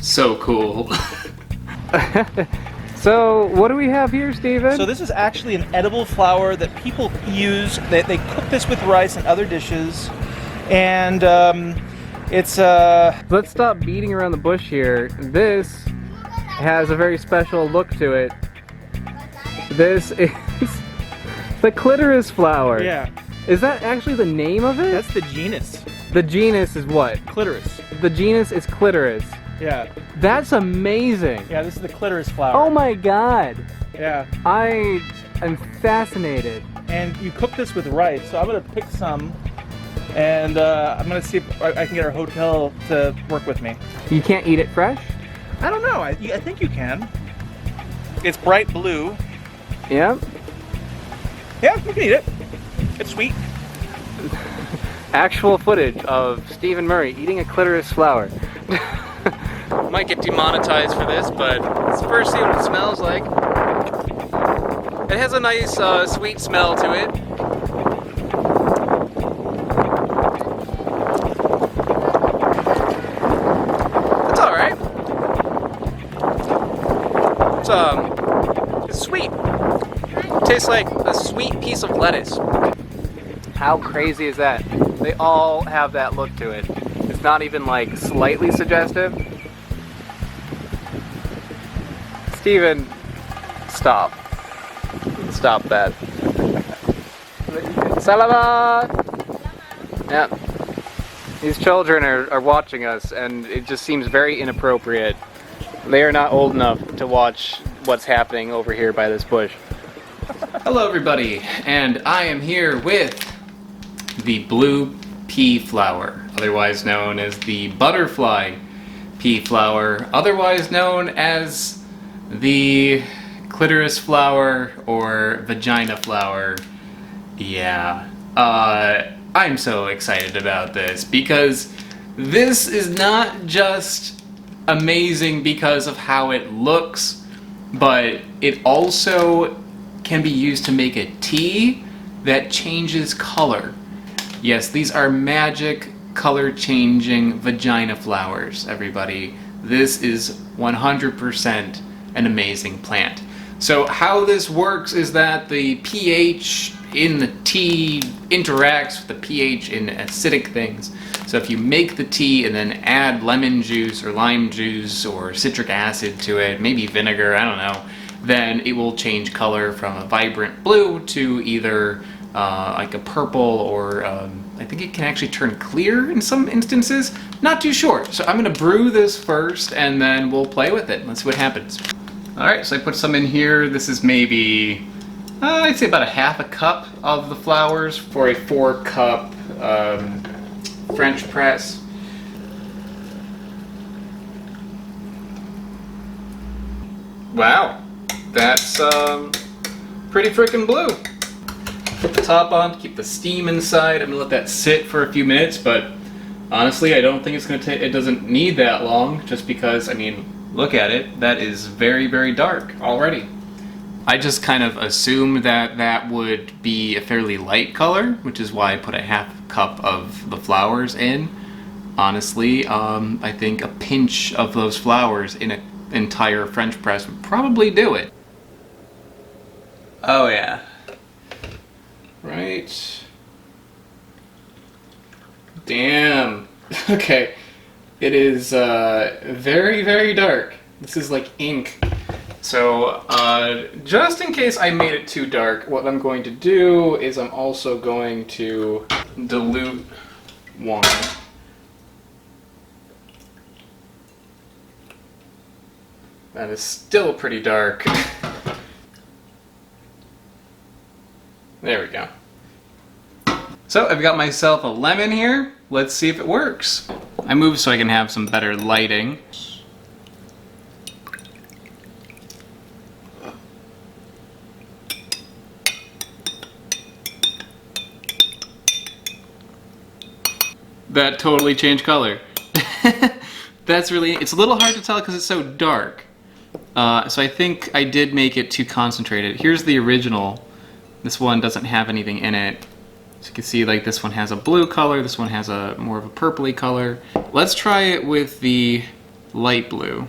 So cool. So, what do we have here, Steven? So this is actually an edible flower that people use. They cook this with rice and other dishes, and it's Let's stop beating around the bush here. This has a very special look to it. This is the clitoris flower. Yeah. Is that actually the name of it? That's the genus. The genus is what? Clitoris. The genus is clitoris. Yeah. That's amazing. Yeah, this is the clitoris flower. Oh my god. Yeah. I am fascinated. And you cook this with rice, so I'm gonna pick some, and I'm gonna see if I can get our hotel to work with me. You can't eat it fresh? I don't know. I think you can. It's bright blue. Yeah. Yeah, you can eat it. It's sweet. Actual footage of Stephen Murray eating a clitoris flower. Might get demonetized for this, but let's first see what it smells like. It has a nice sweet smell to it. It's alright. It's sweet. It tastes like a sweet piece of lettuce. How crazy is that? They all have that look to it. It's not even like slightly suggestive. Steven, stop. Stop that. Salamat! Yeah. These children are watching us, and it just seems very inappropriate. They are not old enough to watch what's happening over here by this bush. Hello everybody, and I am here with the blue pea flower, otherwise known as the butterfly pea flower, otherwise known as the clitoris flower or vagina flower. Yeah, I'm so excited about this because this is not just amazing because of how it looks, but it also can be used to make a tea that changes color. Yes, these are magic color changing vagina flowers, everybody. This is 100% an amazing plant. So how this works is that the pH in the tea interacts with the pH in acidic things. So if you make the tea and then add lemon juice or lime juice or citric acid to it, maybe vinegar, I don't know, then it will change color from a vibrant blue to either like a purple or I think it can actually turn clear in some instances. Not too sure. So I'm gonna brew this first and then we'll play with it. Let's see what happens. Alright, so I put some in here. This is maybe, I'd say about a half a cup of the flowers for a 4-cup French press. Wow, that's pretty freaking blue. Put the top on to keep the steam inside. I'm gonna let that sit for a few minutes, but honestly, I don't think it's gonna take. It doesn't need that long, just because, I mean, look at it. That is very, very dark already. I just kind of assumed that that would be a fairly light color, which is why I put a half cup of the flowers in. Honestly, I think a pinch of those flowers in an entire French press would probably do it. Oh yeah. Right. Damn. Okay. It is very, very dark. This is like ink. So, just in case I made it too dark, what I'm going to do is I'm also going to dilute one. That is still pretty dark. There we go. So I've got myself a lemon here. Let's see if it works. I moved so I can have some better lighting. That totally changed color. That's really, it's a little hard to tell because it's so dark. So I think I did make it too concentrated. Here's the original. This one doesn't have anything in it. So you can see like this one has a blue color, this one has a more of a purpley color. Let's try it with the light blue.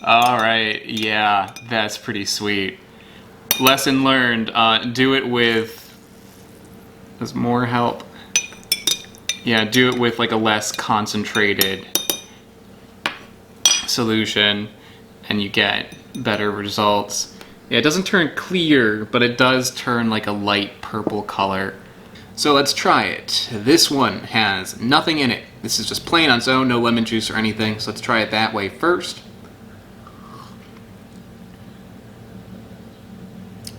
Alright, yeah, that's pretty sweet. Lesson learned, do it with... Does more help? Yeah, do it with like a less concentrated solution and you get better results. Yeah, it doesn't turn clear, but it does turn like a light purple color. So let's try it. This one has nothing in it. This is just plain on its own, no lemon juice or anything. So let's try it that way first.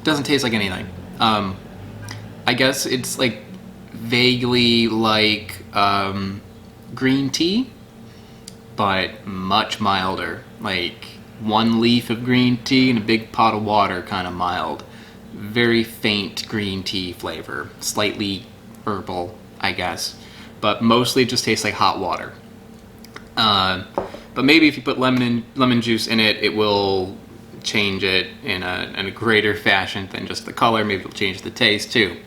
Doesn't taste like anything. I guess it's like vaguely like green tea, but much milder. Like 1 leaf of green tea in a big pot of water, kind of mild. Very faint green tea flavor, slightly herbal, I guess, but mostly it just tastes like hot water. But maybe if you put lemon juice in it, it will change it in a greater fashion than just the color. Maybe it'll change the taste too.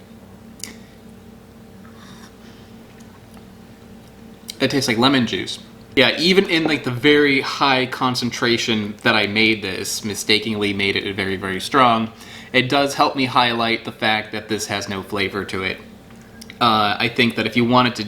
It tastes like lemon juice. Yeah, even in like the very high concentration that I made this, mistakenly made it very, very strong, it does help me highlight the fact that this has no flavor to it. I think that if you wanted to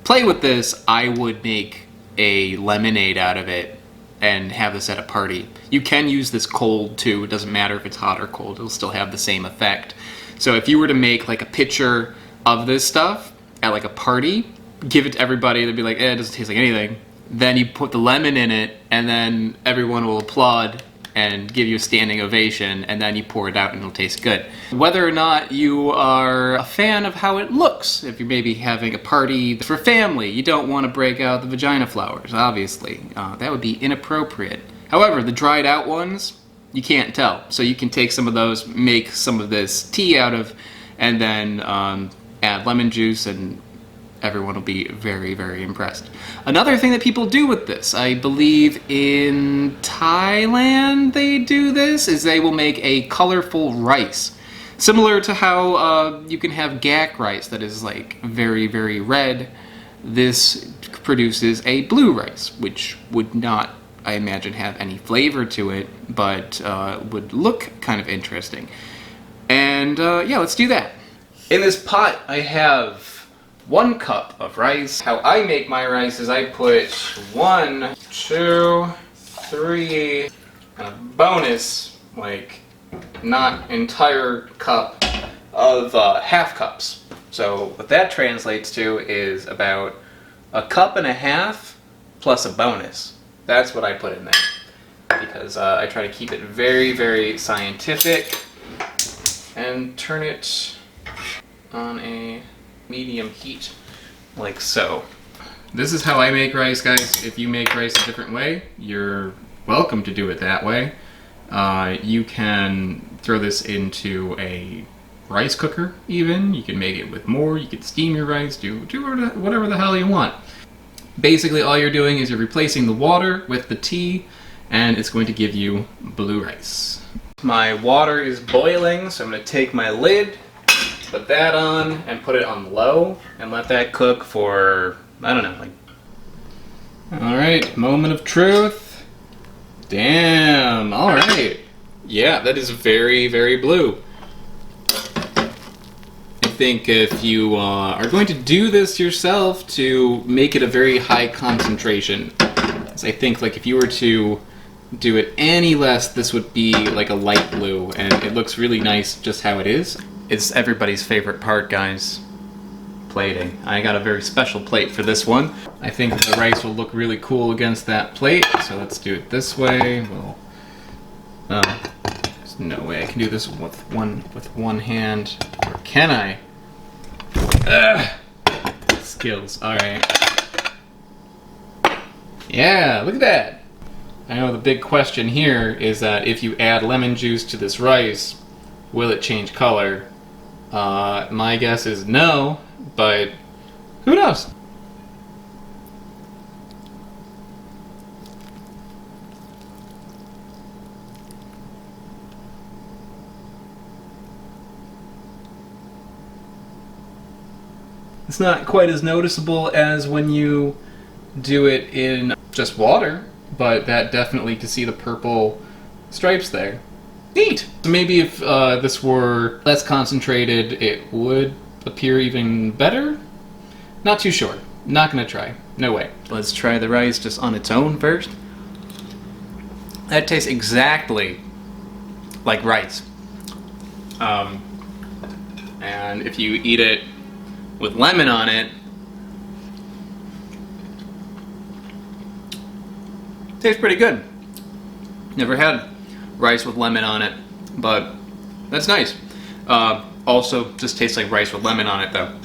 play with this, I would make a lemonade out of it and have this at a party. You can use this cold too. It doesn't matter if it's hot or cold. It'll still have the same effect. So if you were to make like a pitcher of this stuff at like a party, give it to everybody, they'd be like, it doesn't taste like anything. Then you put the lemon in it, and then everyone will applaud and give you a standing ovation, and then you pour it out and it'll taste good. Whether or not you are a fan of how it looks, if you're maybe having a party for family, you don't want to break out the vagina flowers, obviously. That would be inappropriate. However, the dried out ones, you can't tell. So you can take some of those, make some of this tea out of, and then add lemon juice, and everyone will be very, very impressed. Another thing that people do with this, I believe in Thailand they do this, is they will make a colorful rice. Similar to how you can have gak rice that is like very, very red. This produces a blue rice, which would not, I imagine, have any flavor to it, but would look kind of interesting. And yeah, let's do that. In this pot, I have 1 cup of rice. How I make my rice is I put 1, 2, 3, and a bonus, like, not entire cup of half cups. So what that translates to is about 1.5 cups plus a bonus. That's what I put in there. Because I try to keep it very, very scientific and turn it on a medium heat, like so. This is how I make rice, guys. If you make rice a different way, you're welcome to do it that way. You can throw this into a rice cooker even. You can make it with more. You can steam your rice, do whatever the hell you want. Basically, all you're doing is you're replacing the water with the tea, and it's going to give you blue rice. My water is boiling, so I'm going to take my lid, put that on, and put it on low, and let that cook for, I don't know, like... Alright, moment of truth. Damn, alright. Yeah, that is very, very blue. I think if you are going to do this yourself, to make it a very high concentration. So I think like if you were to do it any less, this would be like a light blue, and it looks really nice just how it is. It's everybody's favorite part, guys. Plating. I got a very special plate for this one. I think the rice will look really cool against that plate, so let's do it this way. There's no way I can do this with one hand. Or can I? Skills. Alright. Yeah, look at that. I know the big question here is that if you add lemon juice to this rice, will it change color? My guess is no, but who knows? It's not quite as noticeable as when you do it in just water, but that definitely can see the purple stripes there. Neat! So maybe if this were less concentrated, it would appear even better? Not too sure. Not gonna try. No way. Let's try the rice just on its own first. That tastes exactly like rice. And if you eat it with lemon on it, tastes pretty good. Never had rice with lemon on it, but that's nice. Also, just tastes like rice with lemon on it though.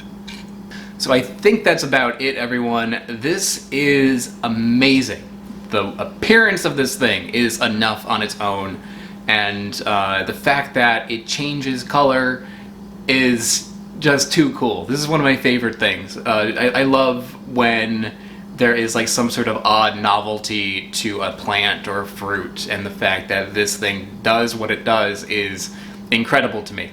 So I think that's about it, everyone. This is amazing. The appearance of this thing is enough on its own, and the fact that it changes color is just too cool. This is one of my favorite things. I love when there is like some sort of odd novelty to a plant or a fruit, and the fact that this thing does what it does is incredible to me.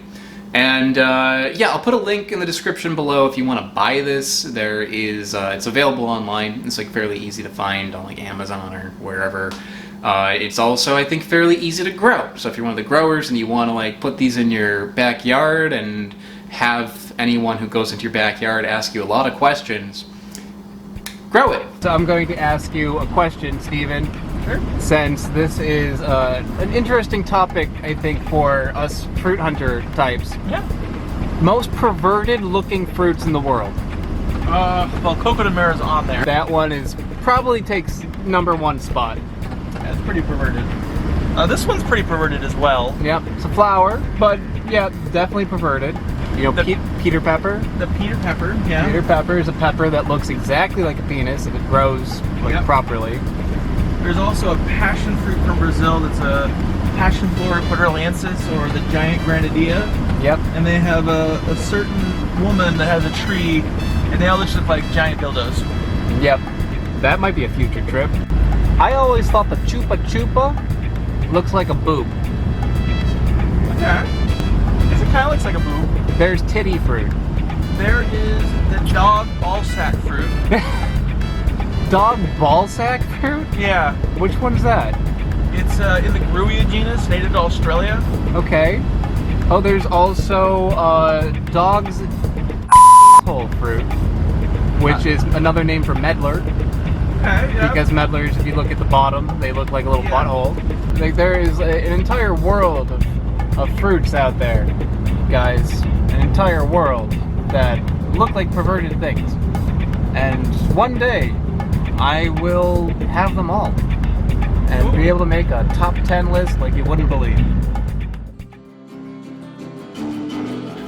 And yeah, I'll put a link in the description below if you want to buy this. There is, it's available online. It's like fairly easy to find on like Amazon or wherever. It's also, I think, fairly easy to grow. So if you're one of the growers and you want to like put these in your backyard and have anyone who goes into your backyard ask you a lot of questions, grow it. So I'm going to ask you a question, Steven. Sure. Since this is an interesting topic, I think, for us fruit hunter types. Yeah. Most perverted looking fruits in the world. Well, Coco de Mer is on there. That one is probably takes #1 spot. That's pretty perverted. This one's pretty perverted as well. Yep, it's a flower, but yeah, definitely perverted. You know, Peter pepper. The Peter pepper, yeah. Peter pepper is a pepper that looks exactly like a penis if it grows like properly. There's also a passion fruit from Brazil that's a passion flora quadrilensis, or the giant granadilla. Yep. And they have a certain woman that has a tree, and they all just look like giant dildos. Yep. That might be a future trip. I always thought the chupa chupa looks like a boob. Okay. It kind of looks like a boob. There's titty fruit. There is the dog ballsack fruit. Dog ballsack fruit? Yeah. Which one's that? It's in the Grewia genus, native to Australia. Okay. Oh, there's also dog's hole fruit, which is another name for meddler. Okay, yeah. Because meddlers, if you look at the bottom, they look like a little butthole. Like, there is an entire world of fruits out there, guys. An entire world that look like perverted things. And one day, I will have them all. And be able to make a top 10 list like you wouldn't believe.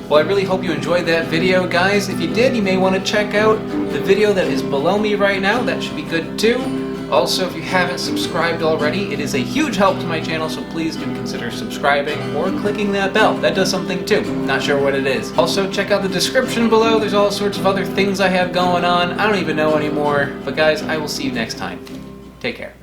Well, I really hope you enjoyed that video, guys. If you did, you may want to check out the video that is below me right now. That should be good too. Also, if you haven't subscribed already, it is a huge help to my channel, so please do consider subscribing or clicking that bell. That does something too. Not sure what it is. Also, check out the description below. There's all sorts of other things I have going on. I don't even know anymore. But guys, I will see you next time. Take care.